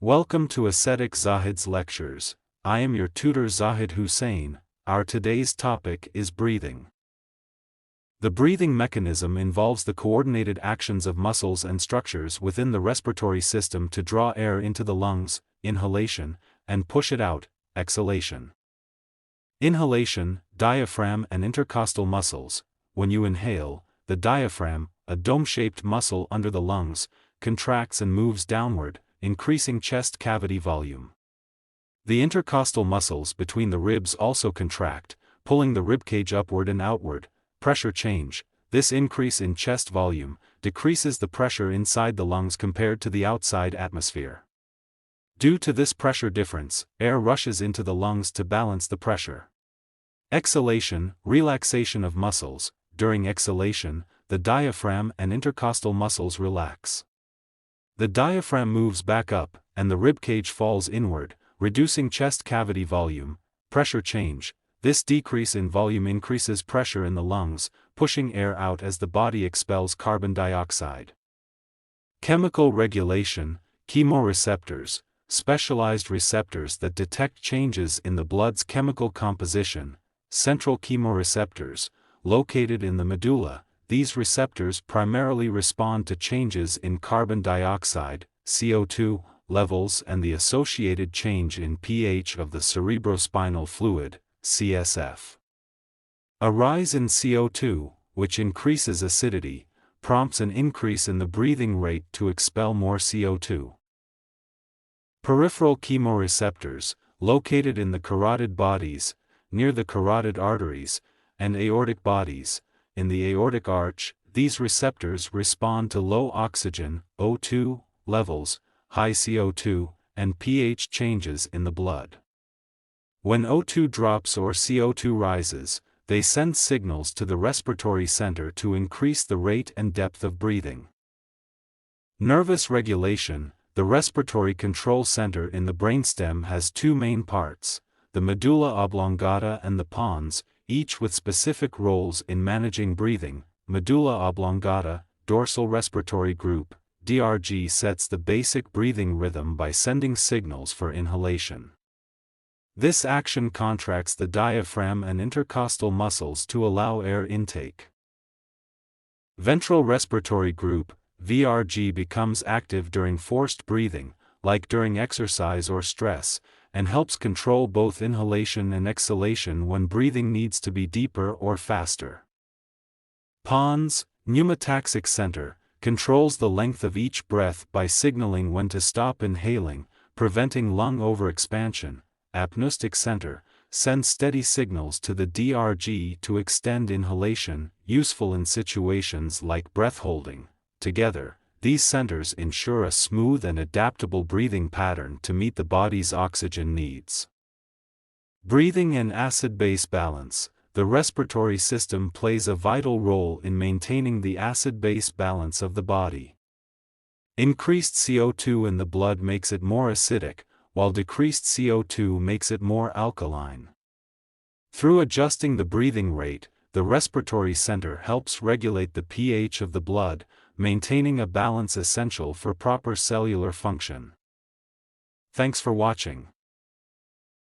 Welcome to Ascetic Zahid's Lectures. I am your tutor Zahid Hussein. Our today's topic is breathing. The breathing mechanism involves the coordinated actions of muscles and structures within the respiratory system to draw air into the lungs, inhalation, and push it out, exhalation. Inhalation, diaphragm and intercostal muscles. When you inhale, the diaphragm, a dome-shaped muscle under the lungs, contracts and moves downward, increasing chest cavity volume. The intercostal muscles between the ribs also contract, pulling the ribcage upward and outward. Pressure change. This increase in chest volume decreases the pressure inside the lungs compared to the outside atmosphere. Due to this pressure difference, air rushes into the lungs to balance the pressure. Exhalation, relaxation of muscles. During exhalation, the diaphragm and intercostal muscles relax. The diaphragm moves back up, and the ribcage falls inward, reducing chest cavity volume. Pressure change. This decrease in volume increases pressure in the lungs, pushing air out as the body expels carbon dioxide. Chemical regulation, chemoreceptors, specialized receptors that detect changes in the blood's chemical composition. Central chemoreceptors, located in the medulla. These receptors primarily respond to changes in carbon dioxide, CO2, levels and the associated change in pH of the cerebrospinal fluid, CSF. A rise in CO2, which increases acidity, prompts an increase in the breathing rate to expel more CO2. Peripheral chemoreceptors, located in the carotid bodies, near the carotid arteries, and aortic bodies. In the aortic arch, these receptors respond to low oxygen, O2, levels, high CO2, and pH changes in the blood. When O2 drops or CO2 rises, they send signals to the respiratory center to increase the rate and depth of breathing. Nervous regulation. The respiratory control center in the brainstem has two main parts, the medulla oblongata and the pons, each with specific roles in managing breathing. Medulla oblongata, dorsal respiratory group, DRG, sets the basic breathing rhythm by sending signals for inhalation. This action contracts the diaphragm and intercostal muscles to allow air intake. Ventral respiratory group, VRG, becomes active during forced breathing, like during exercise or stress, and helps control both inhalation and exhalation when breathing needs to be deeper or faster. Pons, pneumataxic center, controls the length of each breath by signaling when to stop inhaling, preventing lung overexpansion. Apneustic center, sends steady signals to the DRG to extend inhalation, useful in situations like breath holding. Together, these centers ensure a smooth and adaptable breathing pattern to meet the body's oxygen needs. Breathing and acid-base balance. The respiratory system plays a vital role in maintaining the acid-base balance of the body. Increased CO2 in the blood makes it more acidic, while decreased CO2 makes it more alkaline. Through adjusting the breathing rate, the respiratory center helps regulate the pH of the blood, maintaining a balance essential for proper cellular function. Thanks for watching.